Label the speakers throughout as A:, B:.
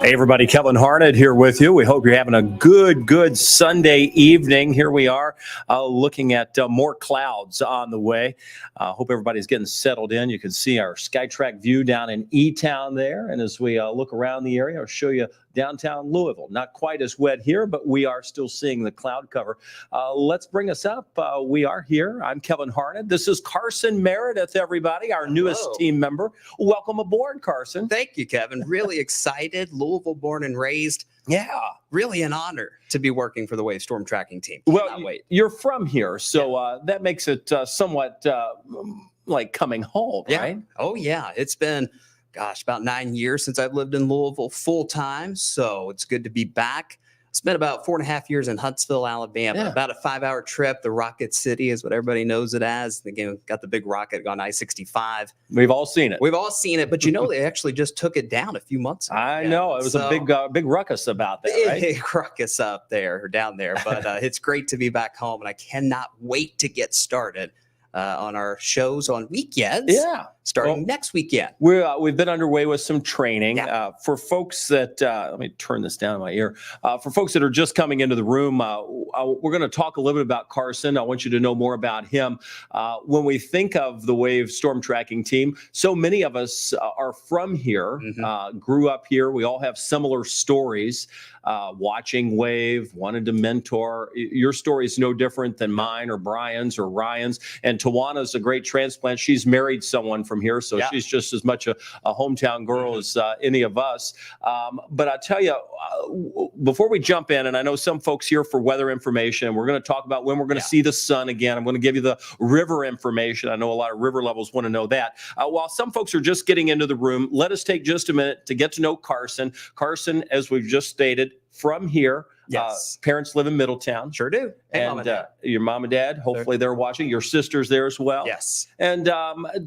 A: Hey everybody, Kevin Harnett here with you. We hope you're having a good Sunday evening. Here we are looking at more clouds on the way. Hope everybody's getting settled in. You can see our SkyTrack view down in E-Town there. And as we look around the area, I'll show you downtown Louisville. Not quite as wet here, but we are still seeing the cloud cover. Let's bring us up. We are here. I'm Kevin Harnett. This is Carson Meredith, everybody, our newest team member. Welcome aboard, Carson.
B: Thank you, Kevin. Really excited. Louisville born and raised.
A: Yeah.
B: Really an honor to be working for the Wave Storm Tracking Team.
A: Well, you're from here, so that makes it somewhat like coming home, right?
B: Oh, yeah. It's been, about 9 years since I've lived in Louisville full time, so it's good to be back. Spent about 4.5 years in Huntsville, Alabama.
A: Yeah.
B: About a 5-hour trip. The Rocket City is what everybody knows it as. Again, got the big rocket on I-65.
A: We've all seen it.
B: We've all seen it, but they actually just took it down a few months ago.
A: I know. It was a big ruckus about that, right?
B: Big ruckus up there or down there. But it's great to be back home, and I cannot wait to get started on our shows on weekends.
A: Yeah.
B: Starting next weekend.
A: We've been underway with some training for folks that, let me turn this down in my ear. For folks that are just coming into the room, we're going to talk a little bit about Carson. I want you to know more about him. When we think of the Wave Storm Tracking Team, so many of us are from here, grew up here. We all have similar stories. Watching Wave, wanted to mentor. Your story is no different than mine or Brian's or Ryan's. And Tawana's a great transplant. She's married someone from here, so she's just as much a hometown girl as any of us. But I tell you, before we jump in, and I know some folks here for weather information, and we're going to talk about when we're going to see the sun again. I'm going to give you the river information. I know a lot of river levels want to know that. While some folks are just getting into the room, let us take just a minute to get to know Carson. Carson, as we've just stated, from here. Parents live in Middletown.
B: Sure do.
A: Hey, and your mom and dad, hopefully they're watching. Your sister's there as well.
B: Yes.
A: And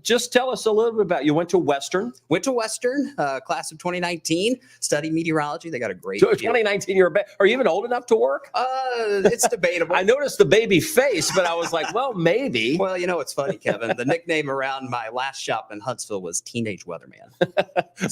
A: just tell us a little bit about, you went to Western.
B: Went to Western, class of 2019, studied meteorology. They got a great
A: 2019, are you even old enough to work?
B: It's debatable.
A: I noticed the baby face, but I was like, well, maybe.
B: Well, it's funny, Kevin. The nickname around my last shop in Huntsville was Teenage Weatherman.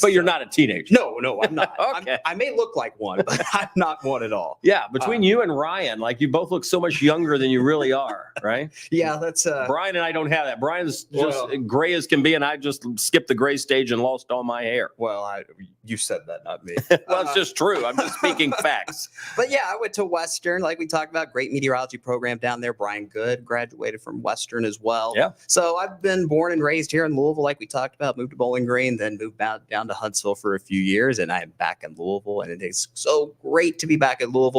A: But you're not a teenager.
B: No, I'm not.
A: Okay.
B: I may look like one, but I'm not one at all.
A: Yeah, between you and Ryan, like you both look so much younger than you really are, right?
B: Yeah, that's
A: Brian and I don't have that. Brian's just gray as can be, and I just skipped the gray stage and lost all my hair.
B: Well, you said that, not me.
A: Well, it's just true. I'm just speaking facts.
B: But yeah, I went to Western, like we talked about, great meteorology program down there. Brian Good graduated from Western as well.
A: Yeah.
B: So I've been born and raised here in Louisville, like we talked about, moved to Bowling Green, then moved down to Huntsville for a few years, and I am back in Louisville, and it is so great to be back in Louisville.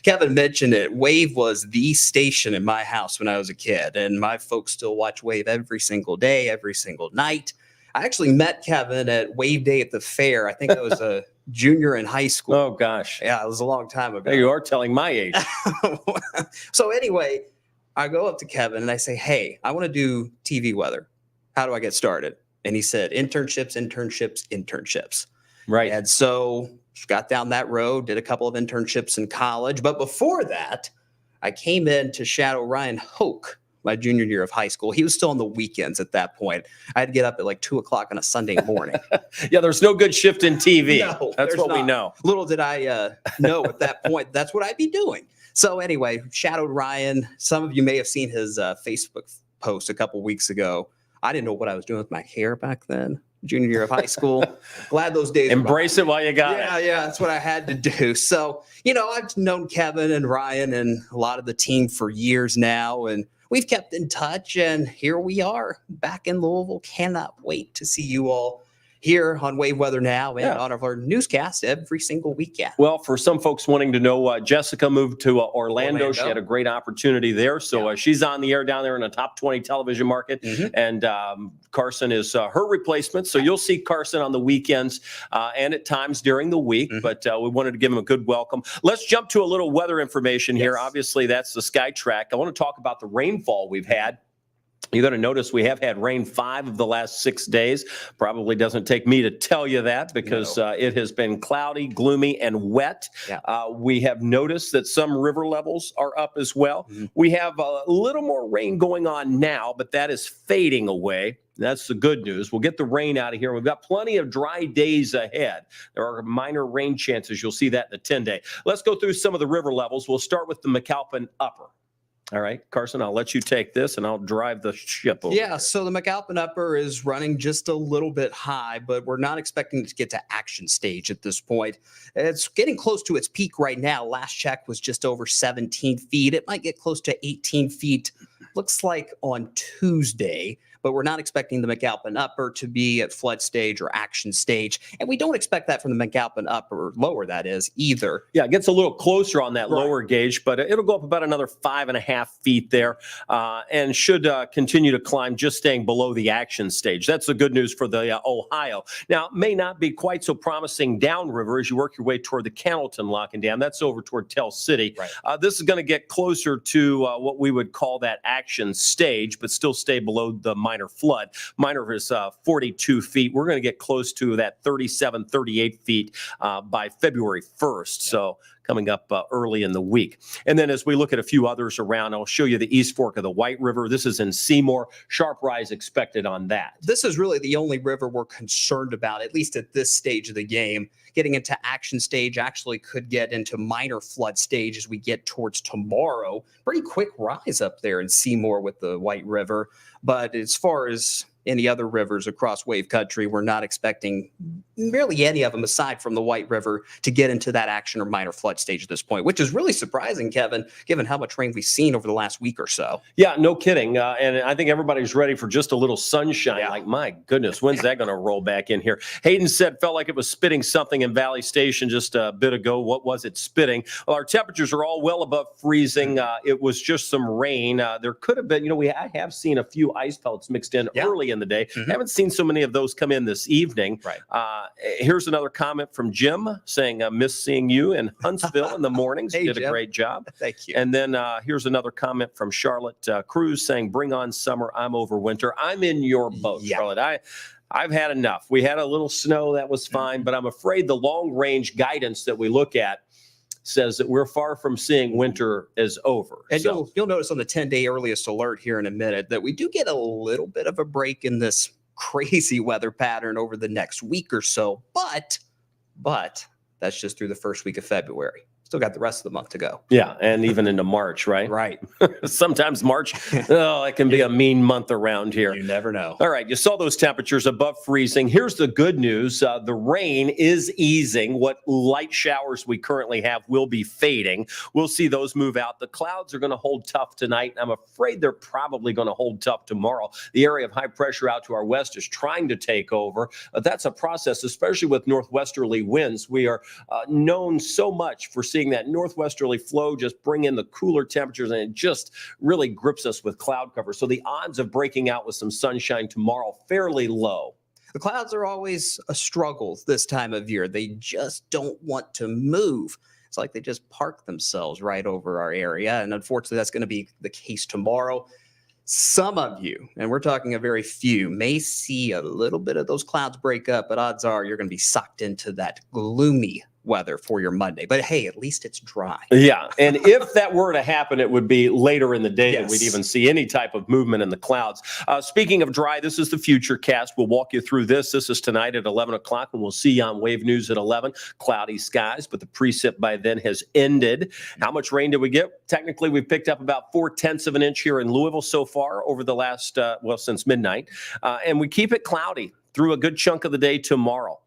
B: Kevin mentioned it. Wave was the station in my house when I was a kid, and my folks still watch Wave every single day, every single night. I actually met Kevin at Wave Day at the fair. I think I was a junior in high school.
A: Oh, gosh.
B: Yeah, it was a long time ago.
A: You are telling my age.
B: So anyway, I go up to Kevin and I say, hey, I want to do TV weather. How do I get started? And he said, internships.
A: Right.
B: And so got down that road, did a couple of internships in college. But before that, I came in to shadow Ryan Hoke my junior year of high school. He was still on the weekends at that point. I had to get up at like 2 o'clock on a Sunday morning.
A: Yeah, there's no good shift in TV.
B: No,
A: that's what we know.
B: Little did I know at that point, that's what I'd be doing. So anyway, shadowed Ryan. Some of you may have seen his Facebook post a couple weeks ago. I didn't know what I was doing with my hair back then. Junior year of high school. Glad those days.
A: Embrace it while you got it.
B: Yeah, that's what I had to do. So, I've known Kevin and Ryan and a lot of the team for years now, and we've kept in touch, and here we are back in Louisville. Cannot wait to see you all here on Wave Weather Now and on our newscast every single weekend.
A: Well, for some folks wanting to know, Jessica moved to Orlando. She had a great opportunity there. So she's on the air down there in the top 20 television market. And Carson is her replacement. So you'll see Carson on the weekends and at times during the week. But we wanted to give him a good welcome. Let's jump to a little weather information here. Obviously, that's the SkyTrack. I want to talk about the rainfall we've had. You're going to notice we have had rain 5 of the last 6 days. Probably doesn't take me to tell you that because it has been cloudy, gloomy, and wet.
B: Yeah.
A: We have noticed that some river levels are up as well.
B: Mhm.
A: We have a little more rain going on now, but that is fading away. That's the good news. We'll get the rain out of here. We've got plenty of dry days ahead. There are minor rain chances. You'll see that in the 10-day. Let's go through some of the river levels. We'll start with the McAlpin Upper. All right, Carson, I'll let you take this and I'll drive the ship over.
B: Yeah, so the McAlpin Upper is running just a little bit high, but we're not expecting to get to action stage at this point. It's getting close to its peak right now. Last check was just over 17 feet. It might get close to 18 feet, looks like on Tuesday, but we're not expecting the McAlpin Upper to be at flood stage or action stage. And we don't expect that from the McAlpin Upper, or lower that is, either.
A: Yeah, it gets a little closer on that
B: Right.
A: lower gauge, but it'll go up about another 5.5 feet there and should continue to climb, just staying below the action stage. That's the good news for the Ohio. Now, may not be quite so promising downriver as you work your way toward the Cannelton Lock and Dam. That's over toward Tell City.
B: Right.
A: This is going to get closer to what we would call that action stage, but still stay below the minor flood. Minor is 42 feet. We're going to get close to that 37, 38 feet by February 1st. So coming up early in the week. And then as we look at a few others around, I'll show you the East Fork of the White River. This is in Seymour. Sharp rise expected on that.
B: This is really the only river we're concerned about, at least at this stage of the game. Getting into action stage actually could get into minor flood stage as we get towards tomorrow. Pretty quick rise up there in Seymour with the White River. But as far as any other rivers across wave country, we're not expecting really any of them aside from the White River to get into that action or minor flood stage at this point, which is really surprising, Kevin, given how much rain we've seen over the last week or so.
A: Yeah, no kidding. And I think everybody's ready for just a little sunshine.
B: Yeah.
A: Like, my goodness, when's that going to roll back in here? Hayden said felt like it was spitting something in Valley Station just a bit ago. What was it spitting? Well, our temperatures are all well above freezing. It was just some rain. There could have been, I have seen a few ice pellets mixed in early in the day. Haven't seen so many of those come in this evening.
B: Right.
A: Here's another comment from Jim saying, miss seeing you in Huntsville in the mornings.
B: Hey,
A: Did
B: Jim.
A: a great job.
B: Thank you.
A: And then here's another comment from Charlotte Cruz saying, bring on summer. I'm over winter. I'm in your boat, Charlotte. I've had enough. We had a little snow. That was fine. But I'm afraid the long range guidance that we look at says that we're far from seeing winter is over.
B: And
A: So-
B: you'll notice on the 10-day earliest alert here in a minute that we do get a little bit of a break in this crazy weather pattern over the next week or so. But that's just through the first week of February. Still got the rest of the month to go.
A: Yeah, and even into March, right?
B: Right.
A: Sometimes March, it can be a mean month around here.
B: You never know.
A: All right, you saw those temperatures above freezing. Here's the good news. The rain is easing. What light showers we currently have will be fading. We'll see those move out. The clouds are going to hold tough tonight. I'm afraid they're probably going to hold tough tomorrow. The area of high pressure out to our west is trying to take over. That's a process, especially with northwesterly winds. We are known so much for seeing that northwesterly flow just bring in the cooler temperatures, and it just really grips us with cloud cover. So the odds of breaking out with some sunshine tomorrow, fairly low.
B: The clouds are always a struggle this time of year. They just don't want to move. It's like they just park themselves right over our area. And unfortunately, that's going to be the case tomorrow. Some of you, and we're talking a very few, may see a little bit of those clouds break up, but odds are you're going to be sucked into that gloomy weather for your Monday. But hey, at least it's dry.
A: Yeah, and if that were to happen, it would be later in the day that
B: Yes.
A: we'd even see any type of movement in the clouds. Speaking of dry, this is the future cast. We'll walk you through this. This is tonight at 11 o'clock, and we'll see you on Wave News at 11. Cloudy skies, but the precip by then has ended. How much rain did we get? Technically, we've picked up about 0.4 of an inch here in Louisville so far over the last, since midnight. And we keep it cloudy through a good chunk of the day tomorrow,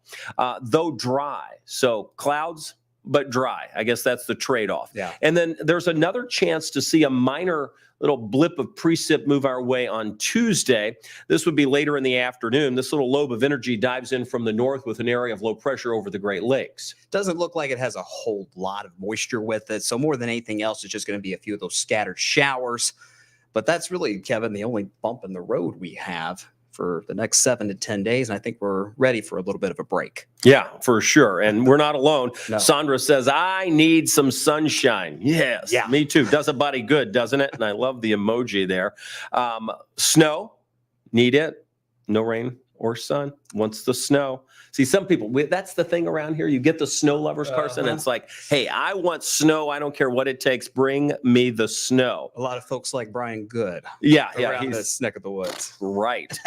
A: though dry. So clouds, but dry. I guess that's the trade-off.
B: Yeah.
A: And then there's another chance to see a minor little blip of precip move our way on Tuesday. This would be later in the afternoon. This little lobe of energy dives in from the north with an area of low pressure over the Great Lakes.
B: Doesn't look like it has a whole lot of moisture with it. So more than anything else, it's just going to be a few of those scattered showers. But that's really, Kevin, the only bump in the road we have for the next 7 to 10 days. And I think we're ready for a little bit of a break.
A: Yeah, for sure. And we're not alone.
B: No.
A: Sandra says, I need some sunshine. Yes,
B: Yeah.
A: me too. Does a buddy good, doesn't it? And I love the emoji there. Snow, need it. No rain or sun. Wants the snow. See, some people, that's the thing around here. You get the snow lovers, Carson. And it's like, hey, I want snow. I don't care what it takes. Bring me the snow.
B: A lot of folks like Brian Good.
A: Yeah,
B: Around
A: he's
B: this neck of the woods.
A: right.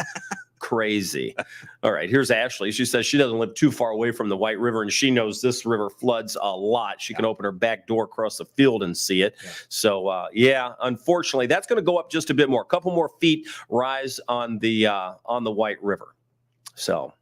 A: Crazy. All right, here's Ashley. She says she doesn't live too far away from the White River, and she knows this river floods a lot. She can open her back door across the field and see it. Yeah. So, unfortunately, that's going to go up just a bit more. A couple more feet rise on the White River. So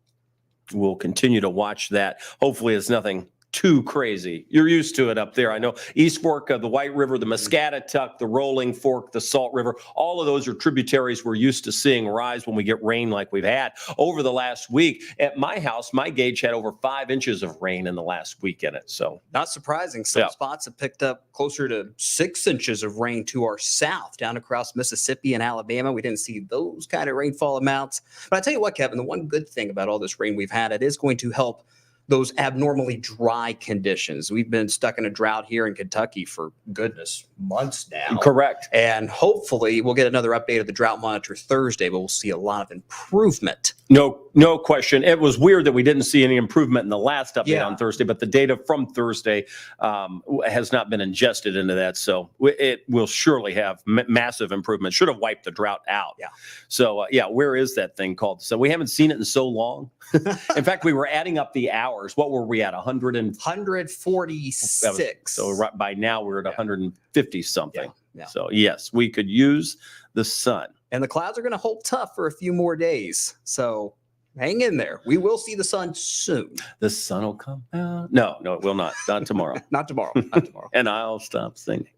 A: we'll continue to watch that. Hopefully, it's nothing too crazy. You're used to it up there. I know East Fork of the White River, the Muscatatuck, the Rolling Fork, the Salt River, all of those are tributaries we're used to seeing rise when we get rain like we've had over the last week. At my house, my gauge had over 5 inches of rain in the last week in it. So
B: not surprising. Some spots have picked up closer to 6 inches of rain to our south, down across Mississippi and Alabama. We didn't see those kind of rainfall amounts. But I tell you what, Kevin, the one good thing about all this rain we've had, it is going to help those abnormally dry conditions. We've been stuck in a drought here in Kentucky for, goodness, months now.
A: Correct.
B: And hopefully we'll get another update of the drought monitor Thursday, but we'll see a lot of improvement.
A: No question. It was weird that we didn't see any improvement in the last update on Thursday, but the data from Thursday has not been ingested into that. So it will surely have massive improvement. Should have wiped the drought out. Yeah. So, where is that thing called? So we haven't seen it in so long. In fact, we were adding up the hours. What were we at?
B: 146.
A: So by now we're at 150 something.
B: Yeah.
A: So yes, we could use the sun.
B: And the clouds are going to hold tough for a few more days. So hang in there. We will see the sun soon.
A: The sun will come out. No, it will not. Not tomorrow.
B: Not tomorrow. Not tomorrow.
A: And I'll stop singing.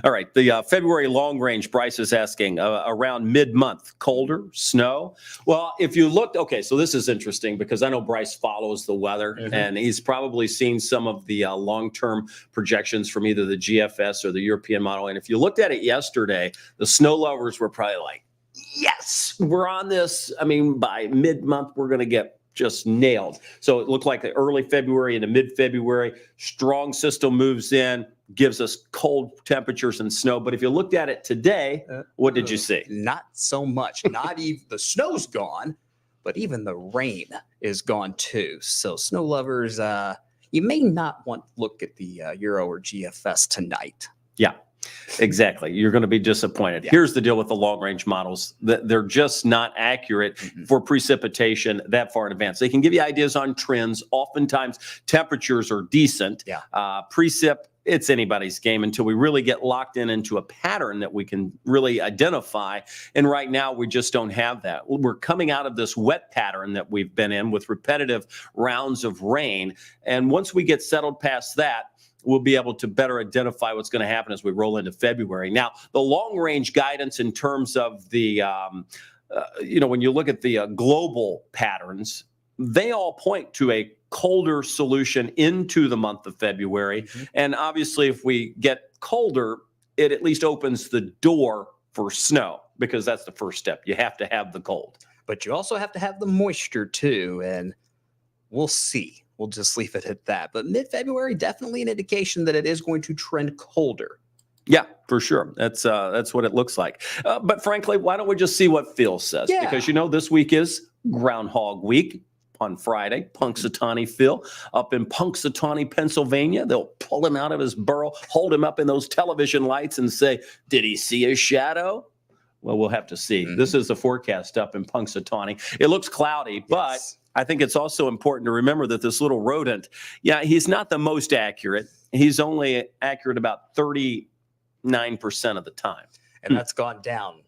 A: All right. The February long range, Bryce is asking around mid-month, colder, snow. Well, if you looked, okay, so this is interesting because I know Bryce follows the weather and he's probably seen some of the long-term projections from either the GFS or the European model. And if you looked at it yesterday, the snow lovers were probably like, yes, we're on this. I mean, by mid-month, we're going to get just nailed. So it looked like early February into mid-February, strong system moves in, gives us cold temperatures and snow. But if you looked at it today, what did you see?
B: Not so much. Not even the snow's gone, but even the rain is gone too. So snow lovers, you may not want to look at the Euro or GFS tonight.
A: Yeah. Exactly. You're going to be disappointed. Yeah. Here's the deal with the long range models. They're just not accurate for precipitation that far in advance. They can give you ideas on trends. Oftentimes temperatures are decent. Yeah. Precip, it's anybody's game until we really get locked into a pattern that we can really identify. And right now we just don't have that. We're coming out of this wet pattern that we've been in with repetitive rounds of rain. And once we get settled past that, we'll be able to better identify what's going to happen as we roll into February. Now, the long-range guidance in terms of the, when you look at the global patterns, they all point to a colder solution into the month of February. And obviously, if we get colder, it at least opens the door for snow because that's the first step. You have to have the cold.
B: But you also have to have the moisture too, and we'll see. We'll just leave it at that. But mid-February, definitely an indication that it is going to trend colder.
A: Yeah, for sure. That's what it looks like. But frankly, why don't we just see what Phil says? Yeah. Because, this week is Groundhog Week on Friday. Punxsutawney Phil up in Punxsutawney, Pennsylvania. They'll pull him out of his burrow, hold him up in those television lights and say, did he see a shadow? Well, we'll have to see. This is the forecast up in Punxsutawney. It looks cloudy, but I think it's also important to remember that this little rodent, he's not the most accurate. He's only accurate about 39% of the time.
B: And that's gone down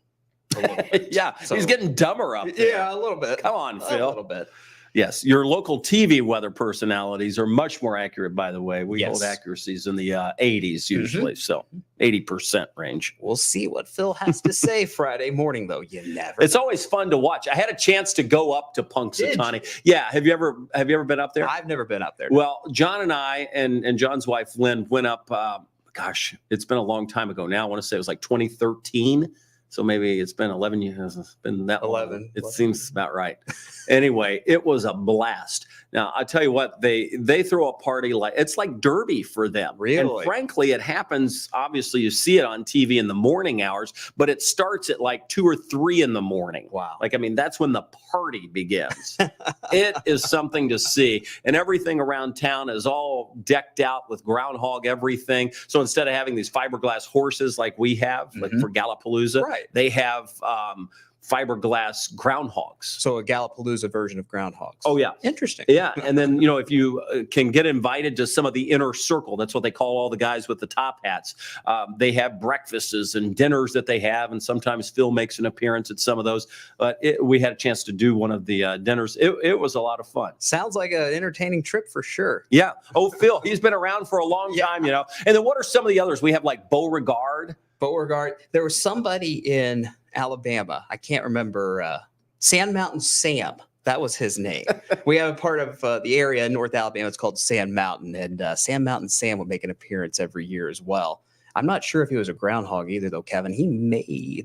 B: a little bit.
A: So, he's getting dumber up there.
B: Yeah, a little bit.
A: Come on, Phil.
B: A little bit.
A: Yes, your local TV weather personalities are much more accurate, by the way. We hold accuracies in the 80s usually, so 80% range.
B: We'll see what Phil has to say Friday morning, though. You never
A: It's always fun to watch. I had a chance to go up to Punxsutawney. Yeah, have you ever been up there?
B: I've never been up there.
A: Well, John and I and John's wife, Lynn, went up, it's been a long time ago now. I want to say it was like 2013. So maybe it's been 11 years. It's been that
B: 11.
A: long. It seems about right. Anyway, it was a blast. Now, I tell you what, they throw a party like it's like Derby for them.
B: Really?
A: And frankly, it happens. Obviously, you see it on TV in the morning hours, but it starts at like 2 or 3 in the morning.
B: Wow.
A: Like, I mean, that's when the party begins. It is something to see. And everything around town is all decked out with groundhog everything. So instead of having these fiberglass horses like we have, like for Gallapalooza,
B: Right.
A: they have fiberglass groundhogs.
B: So a Gallapalooza version of groundhogs.
A: Oh, yeah.
B: Interesting.
A: Yeah. And then, if you can get invited to some of the inner circle, that's what they call all the guys with the top hats. They have breakfasts and dinners that they have. And sometimes Phil makes an appearance at some of those. But we had a chance to do one of the dinners. It was a lot of fun.
B: Sounds like an entertaining trip for sure.
A: Yeah. Oh, Phil, he's been around for a long time, And then what are some of the others? We have like Beauregard.
B: There was somebody in Alabama. I can't remember. Sand Mountain Sam. That was his name. We have a part of the area in North Alabama. It's called Sand Mountain. And Sand Mountain Sam would make an appearance every year as well. I'm not sure if he was a groundhog either, though, Kevin.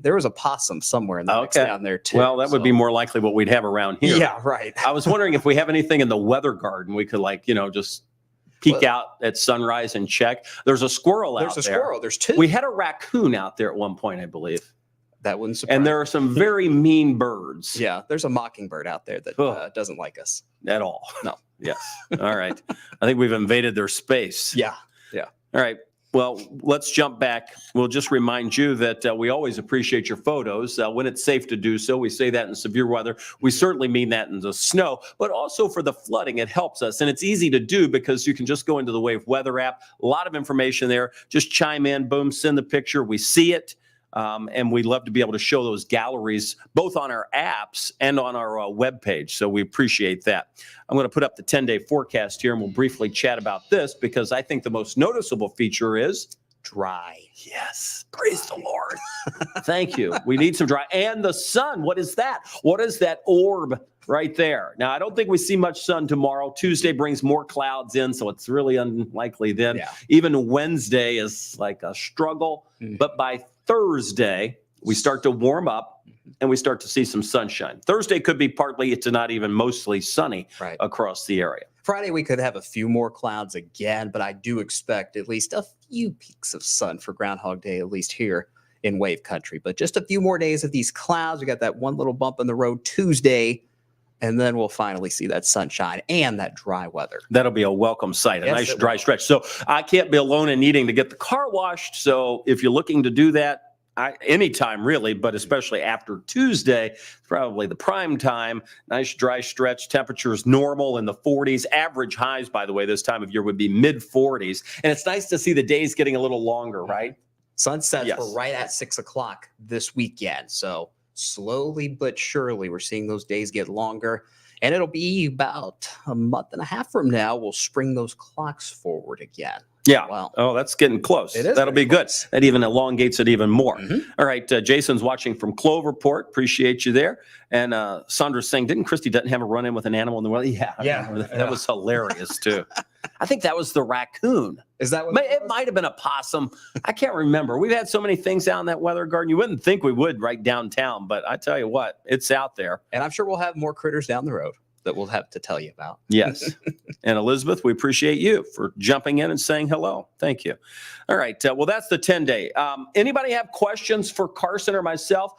B: There was a possum somewhere in the mix down there, too.
A: Well, that would be more likely what we'd have around here.
B: Yeah, right.
A: I was wondering if we have anything in the weather garden we could, just peek out at sunrise and check. There's a squirrel out there.
B: There's a squirrel. There's 2.
A: We had a raccoon out there at one point, I believe.
B: That wouldn't surprise
A: And there are some very mean birds.
B: Yeah, there's a mockingbird out there that doesn't like us.
A: At all.
B: No.
A: Yes. All right. I think we've invaded their space.
B: Yeah.
A: All right. Well, let's jump back. We'll just remind you that we always appreciate your photos when it's safe to do so. We say that in severe weather. We certainly mean that in the snow, but also for the flooding, it helps us. And it's easy to do because you can just go into the Wave Weather app. A lot of information there. Just chime in, boom, send the picture. We see it. And we'd love to be able to show those galleries both on our apps and on our webpage. So we appreciate that. I'm going to put up the 10-day forecast here, and we'll briefly chat about this because I think the most noticeable feature is
B: dry.
A: Yes. Praise the Lord. Thank you. We need some dry. And the sun. What is that? What is that orb right there? Now, I don't think we see much sun tomorrow. Tuesday brings more clouds in, so it's really unlikely then.
B: Yeah.
A: Even Wednesday is like a struggle. But by Thursday, we start to warm up and we start to see some sunshine. Thursday could be partly to not even mostly sunny across the area.
B: Friday, we could have a few more clouds again, but I do expect at least a few peaks of sun for Groundhog Day, at least here in Wave Country. But just a few more days of these clouds. We got that one little bump in the road Tuesday, and then we'll finally see that sunshine and that dry weather.
A: That'll be a welcome sight, a nice dry stretch. So I can't be alone in needing to get the car washed. So if you're looking to do that, anytime really, but especially after Tuesday, probably the prime time. Nice dry stretch. Temperatures normal in the 40s. Average highs, by the way, this time of year would be mid 40s. And it's nice to see the days getting a little longer, right?
B: Sunsets were right at 6 o'clock this weekend. So slowly but surely, we're seeing those days get longer. And it'll be about a month and a half from now, we'll spring those clocks forward again.
A: Yeah.
B: Wow.
A: Oh, that's getting close.
B: It is.
A: That'll be good. That even elongates it even more.
B: Mm-hmm.
A: All right. Jason's watching from Cloverport. Appreciate you there. And Sandra's saying, didn't Christy Dutton have a run-in with an animal in the world? Yeah. That was hilarious, too. I think that was the raccoon.
B: Is that what
A: it might have been a possum. I can't remember. We've had so many things out in that weather garden. You wouldn't think we would right downtown, but I tell you what, it's out there.
B: And I'm sure we'll have more critters down the road that we'll have to tell you about.
A: Yes. And Elizabeth, we appreciate you for jumping in and saying hello. Thank you. All right. Well, that's the 10-day. Anybody have questions for Carson or myself?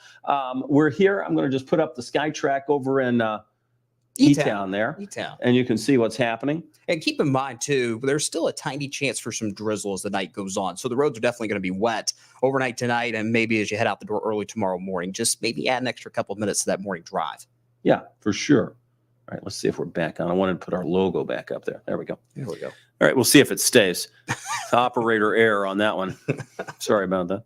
A: We're here. I'm going to just put up the SkyTrack over in E-Town there.
B: E-Town.
A: And you can see what's happening.
B: And keep in mind, too, there's still a tiny chance for some drizzle as the night goes on. So the roads are definitely going to be wet overnight tonight. And maybe as you head out the door early tomorrow morning, just maybe add an extra couple of minutes to that morning drive.
A: Yeah, for sure. All right, let's see if we're back on. I wanted to put our logo back up there. There we go.
B: There we go.
A: All right, we'll see if it stays. Operator error on that one. Sorry about that.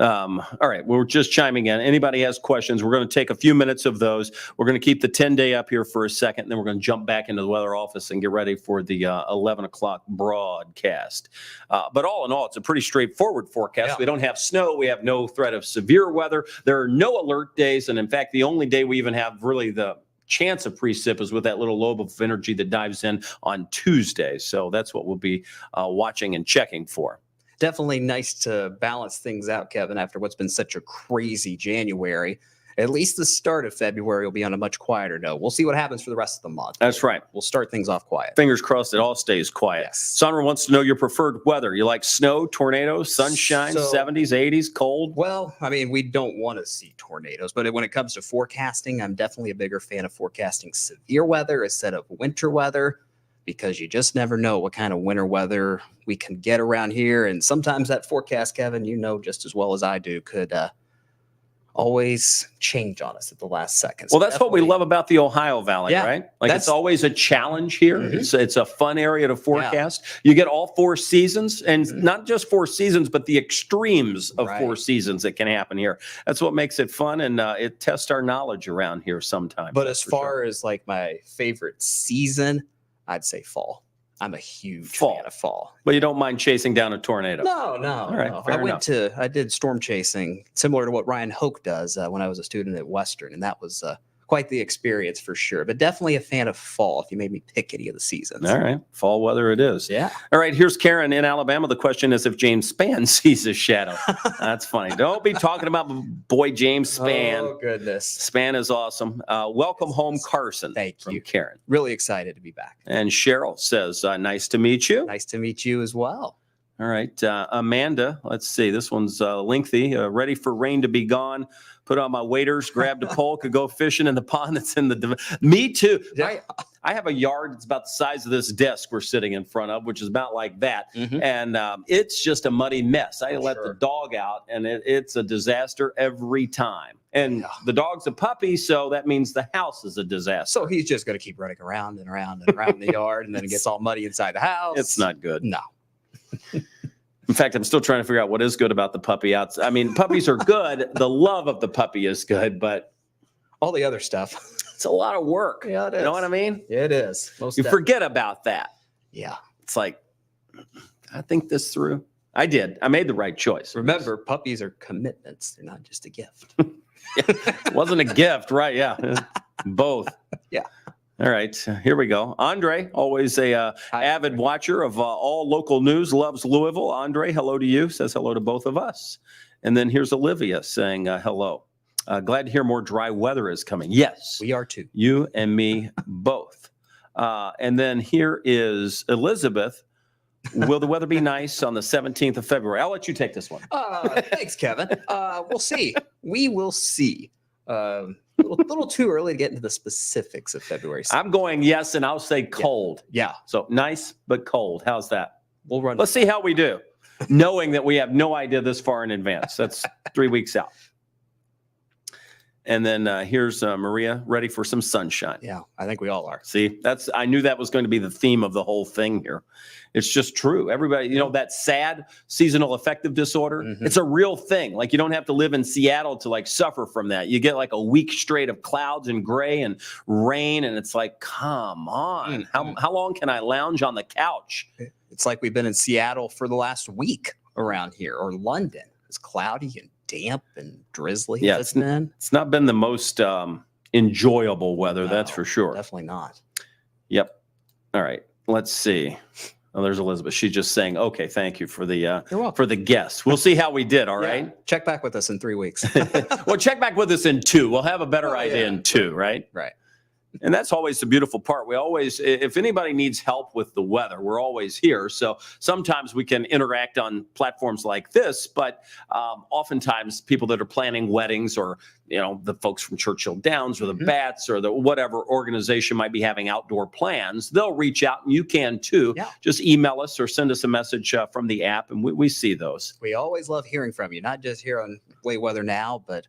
A: All right, we're just chiming in. Anybody has questions, we're going to take a few minutes of those. We're going to keep the 10-day up here for a second, and then we're going to jump back into the weather office and get ready for the 11 o'clock broadcast. But all in all, it's a pretty straightforward forecast.
B: Yeah.
A: We don't have snow. We have no threat of severe weather. There are no alert days, and in fact, the only day we even have really the chance of precip is with that little lobe of energy that dives in on Tuesday. So that's what we'll be watching and checking for.
B: definitely nice to balance things out, Kevin, after what's been such a crazy January. At least the start of February will be on a much quieter note. We'll see what happens for the rest of the month.
A: That's right.
B: We'll start things off quiet.
A: Fingers crossed it all stays quiet.
B: Yes.
A: Sandra wants to know your preferred weather. You like snow, tornadoes, sunshine,
B: So-
A: 70s, 80s, cold?
B: Well, I mean, we don't want to see tornadoes, but when it comes to forecasting, I'm definitely a bigger fan of forecasting severe weather instead of winter weather, because you just never know what kind of winter weather we can get around here. And sometimes that forecast, Kevin, you know just as well as I do, could always change on us at the last second.
A: Well, that's what we love about the Ohio Valley,
B: Yeah,
A: right? Like it's always a challenge here.
B: Mhm.
A: It's a fun area to forecast. You get all 4 seasons, and not just 4 seasons, but the extremes of 4 seasons that can happen here. That's what makes it fun, and it tests our knowledge around here sometimes.
B: But as far as like my favorite season, I'd say fall. I'm a huge fan of fall.
A: But you don't mind chasing down a tornado?
B: No.
A: All right,
B: no.
A: fair enough.
B: I did storm chasing similar to what Ryan Hoke does when I was a student at Western. And that was quite the experience for sure, but definitely a fan of fall if you made me pick any of the seasons.
A: All right. Fall weather it is.
B: Yeah.
A: All right. Here's Karen in Alabama. The question is if James Spann sees a shadow. That's funny. Don't be talking about boy James Spann.
B: Oh, goodness.
A: Spann is awesome. Welcome home, Carson.
B: Thank
A: from
B: you.
A: Karen.
B: Really excited to be back.
A: And Cheryl says, nice to meet you.
B: Nice to meet you as well.
A: All right. Amanda, let's see. This one's lengthy. Ready for rain to be gone. Put on my waders, grabbed a pole, could go fishing in the pond that's in the... Me too.
B: Yeah.
A: I have a yard that's about the size of this desk we're sitting in front of, which is about like that.
B: Mhm.
A: And it's just a muddy mess. I let
B: Sure.
A: the dog out, and it's a disaster every time. And
B: Yeah.
A: the dog's a puppy, so that means the house is a disaster.
B: So he's just going to keep running around and around and around the yard, and then it gets all muddy inside the house.
A: It's not good.
B: No.
A: In fact, I'm still trying to figure out what is good about the puppy. I mean, puppies are good. The love of the puppy is good, but
B: All the other stuff.
A: it's a lot of work.
B: Yeah, it
A: You know
B: is.
A: what I mean?
B: It is. Most
A: You
B: definitely.
A: forget about that.
B: Yeah.
A: It's like, I think this through. I did. I made the right choice.
B: Remember, puppies are commitments. They're not just a gift.
A: It wasn't a gift, right? Yeah. Both.
B: Yeah.
A: All right. Here we go. Andre, always a avid watcher of all local news, loves Louisville. Andre, hello to you. Says hello to both of us. And then here's Olivia saying hello. Glad to hear more dry weather is coming. Yes.
B: We are too.
A: You and me both. And then here is Elizabeth. Will the weather be nice on the 17th of February? I'll let you take this one.
B: Thanks, Kevin. We'll see. We will see. Little too early to get into the specifics of February.
A: I'm going yes, and I'll say cold.
B: Yeah,
A: So nice, but cold. How's that?
B: we'll run.
A: Let's see how we do, knowing that we have no idea this far in advance. That's 3 weeks out. And then here's Maria, ready for some sunshine.
B: Yeah, I think we all are.
A: See, I knew that was going to be the theme of the whole thing here. It's just true. Everybody, that sad seasonal affective disorder,
B: Mhm.
A: it's a real thing. Like you don't have to live in Seattle to like suffer from that. You get like a week straight of clouds and gray and rain. And it's like, come on, how long can I lounge on the couch?
B: It's like we've been in Seattle for the last week around here, or London. It's cloudy and damp and drizzly.
A: Yeah,
B: It's been
A: It's not been the most enjoyable weather, that's
B: No,
A: for sure.
B: definitely not.
A: Yep. All right. Let's see. Oh, there's Elizabeth. She's just saying, okay, thank you for the
B: You're welcome.
A: for the guess. We'll see how we did. All
B: Yeah.
A: right.
B: Check back with us in 3 weeks.
A: Well, check back with us in 2. We'll have a better
B: Oh,
A: idea
B: yeah.
A: in 2, right?
B: Right.
A: And that's always the beautiful part. We always, if anybody needs help with the weather, we're always here. So sometimes we can interact on platforms like this, but oftentimes people that are planning weddings or, the folks from Churchill Downs or the
B: Mhm.
A: Bats or the whatever organization might be having outdoor plans, they'll reach out and you can too.
B: Yeah.
A: Just email us or send us a message from the app and we see those.
B: We always love hearing from you, not just here on Way Weather Now, but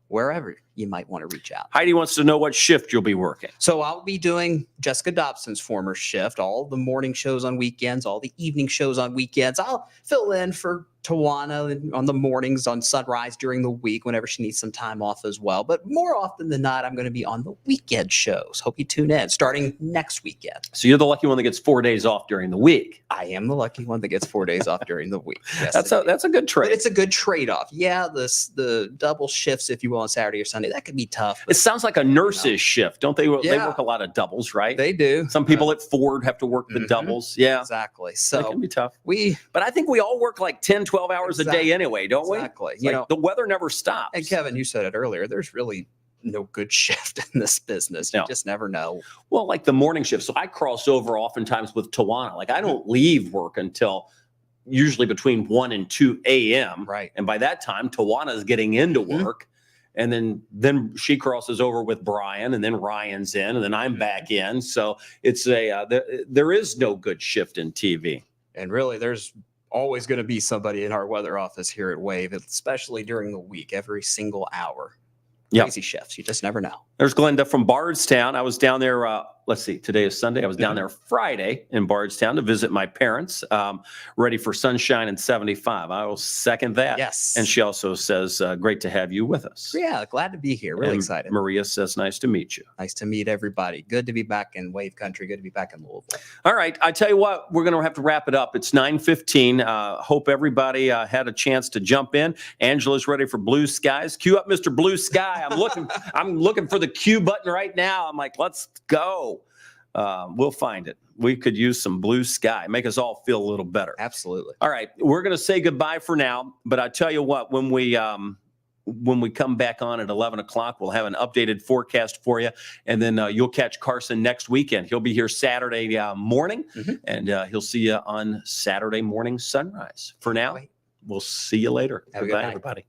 B: wherever you might want to reach out.
A: Heidi wants to know what shift you'll be working.
B: So I'll be doing Jessica Dobson's former shift, all the morning shows on weekends, all the evening shows on weekends. I'll fill in for Tawana on the mornings on Sunrise during the week whenever she needs some time off as well. But more often than not, I'm going to be on the weekend shows. Hope you tune in starting next weekend.
A: So you're the lucky one that gets 4 days off during the week.
B: I am the lucky one that gets 4 days off during the week. Yes,
A: That's a good
B: but
A: trade.
B: it's a good trade-off. Yeah, the double shifts, if you will, on Saturday or Sunday mean, that could be tough.
A: It sounds like a nurse's shift, don't they? They
B: Yeah.
A: work a lot of doubles, right?
B: They do.
A: Some people at Ford have to work the
B: Mhm.
A: doubles. Yeah,
B: Exactly.
A: that
B: So
A: can be tough.
B: we
A: But I think we all work like 10, 12 hours a day anyway, don't we?
B: exactly.
A: It's
B: You
A: like
B: know,
A: the weather never stops.
B: and Kevin, you said it earlier. There's really no good shift in this business. You
A: No.
B: just never know.
A: Well, like the morning shift. So I cross over oftentimes with Tawana. Like I don't leave work until usually between 1 and 2 a.m.
B: Right.
A: And by that time, Tawana's getting into
B: Mhm.
A: work. And then she crosses over with Brian, and then Ryan's in, and then I'm back in. So it's there is no good shift in TV.
B: And really, there's always going to be somebody in our weather office here at Wave, especially during the week, every single hour.
A: Yep.
B: Crazy shifts. You just never know.
A: There's Glenda from Bardstown. I was down there. Let's see, today is Sunday. I was down there Friday in Bardstown to visit my parents, ready for sunshine and 75. I will second that.
B: Yes.
A: And she also says, great to have you with us.
B: Yeah, glad to be here. Really
A: And
B: excited.
A: Maria says, nice to meet you.
B: Nice to meet everybody. Good to be back in Wave Country. Good to be back in Louisville.
A: All right. I tell you what, we're going to have to wrap it up. It's 9:15. Hope everybody had a chance to jump in. Angela's ready for blue skies. Cue up Mr. Blue Sky. I'm looking for the cue button right now. I'm like, let's go. We'll find it. We could use some blue sky. Make us all feel a little better.
B: Absolutely.
A: All right. We're going to say goodbye for now. But I tell you what, when we come back on at 11 o'clock, we'll have an updated forecast for you. And then you'll catch Carson next weekend. He'll be here Saturday morning, and he'll see you on Saturday morning sunrise. For now, we'll see you later.
B: Have a good
A: Goodbye,
B: night.
A: everybody.